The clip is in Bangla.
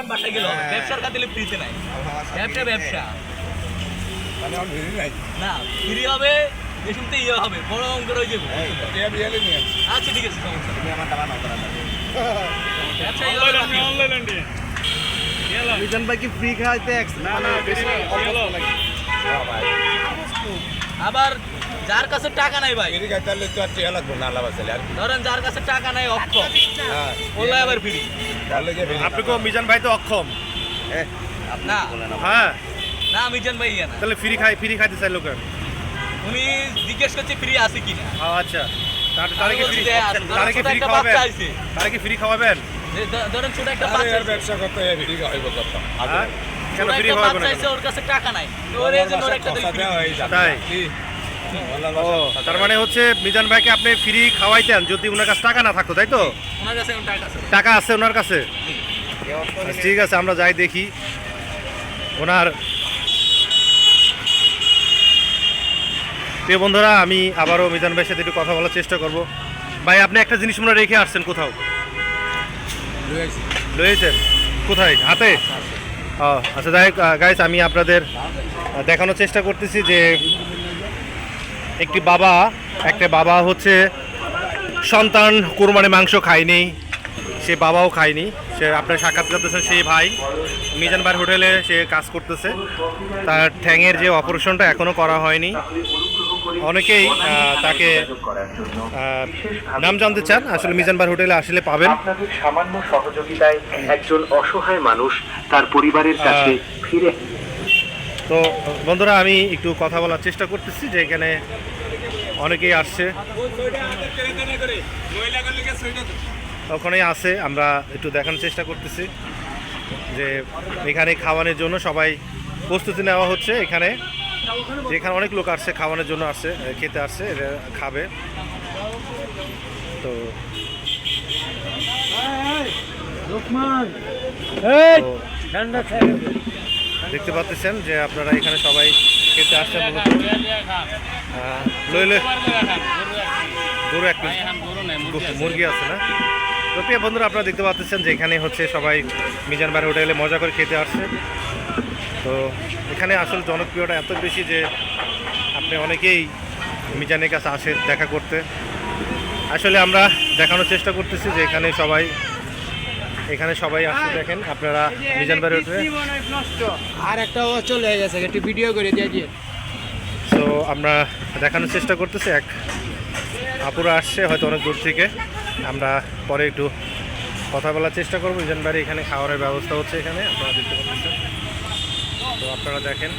বাসায় গেল ব্যবসার খাতিলে ফ্রিতে নাই ব্যবসা ব্যবসা না ফ্রি হবে বেশুনতে ইয়ে হবে বড় অঙ্কের হয়ে যাবে আচ্ছা ঠিক আছে মিজান ভাই কি ফ্রি খাইতে আবার যার কাছে টাকা নাই ভাই ধরেন যার কাছে টাকা নাই অক্ষম ওলা আবার ফ্রি আপনি কো মিজান ভাই তো অক্ষম না হ্যাঁ না মিজান ভাই ইয়া না তাহলে ফ্রি খাইতে চাই লোকের উনি জিজ্ঞেস করছে ফ্রি আছে কিনা আচ্ছা তারে কি ফ্রি একটা বাচ্চা আইছে তারে কি ফ্রি খাওয়াবেন ধরেন ছোট একটা বাচ্চা ব্যবসা করতে ফ্রি খাওয়াইব কত হ্যাঁ? কেন ফ্রি একটা খাওয়াবেন বাচ্চা আইছে ওর কাছে টাকা নাই তো ওর এই জন্য ওর একটা দিল তাই ও তার মানে হচ্ছে মিজান ভাইকে আপনি ফ্রি খাওয়াইতেন যদি ওনার কাছে টাকা না থাকতো তাই তো ওনার কাছে এখন টাকা আছে টাকা আছে ওনার কাছে ঠিক আছে আমরা যাই দেখি ওনার প্রিয় বন্ধুরা আমি আবারও মিজান ভাইয়ের সাথে একটু কথা বলার চেষ্টা করব ভাই আপনি একটা জিনিস মনে রেখে আসছেন কোথাও লয়েছেন কোথায় হাতে ও আচ্ছা যাই গাইস আমি আপনাদের দেখানোর চেষ্টা করতেছি যে একটা বাবা হচ্ছে সন্তান কুরবানি মাংস খায়নি সে বাবাও খায়নি সে আপনার সাক্ষাৎ করতেছেন সেই ভাই মিজান ভাইয়ের হোটেলে সে কাজ করতেছে তার ঠ্যাঙের যে অপারেশনটা এখনও করা হয়নি অনেকেই তাকে নাম জানতে চান আসলে মিজান ভাইয়ের হোটেলে আসলে পাবেন আপনাদের সামান্য সহযোগিতায় একজন অসহায় মানুষ তার পরিবারের কাছে ফিরে তো বন্ধুরা আমি একটু কথা বলার চেষ্টা করতেছি যে এখানে অনেকেই আসছে ওখানেই আছে আমরা একটু দেখানোর চেষ্টা করতেছি যে এখানে খাওয়ানোর জন্য সবাই প্রস্তুতি নেওয়া হচ্ছে এখানে যেখানে অনেক লোক আসছে খাওয়ানোর জন্য আসছে খেতে আসছে এরা খাবে তো দেখতে পাচ্ছেন যে আপনারা এখানে সবাই খেতে আসছেন মূলত গরু এক মুরগি আছে না তো প্রিয় বন্ধুরা আপনারা দেখতে পাচ্ছেন যে এখানে হচ্ছে সবাই মিজান ভাইয়ের হোটেলে মজা করে খেতে আসছে তো এখানে আসলে জনপ্রিয়তা এত বেশি যে আপনি অনেকেই মিজানের কাছে আসে দেখা করতে আসলে আমরা দেখানোর চেষ্টা করতেছি যে এখানে সবাই আসছে দেখেন আপনারা মিজান ভাইয়ের হোটেলে আর একটা চলে গেছে একটু ভিডিও করে দিয়ে দিয়ে তো আমরা দেখানোর চেষ্টা করতেছি এক আপুরা আসছে হয়তো অনেক দূর থেকে আমরা পরে একটু কথা বলার চেষ্টা করবো মিজান ভাইয়ের এখানে খাওয়ারের ব্যবস্থা হচ্ছে এখানে আপনারা দেখতে পাচ্ছেন তো আপনারা দেখেন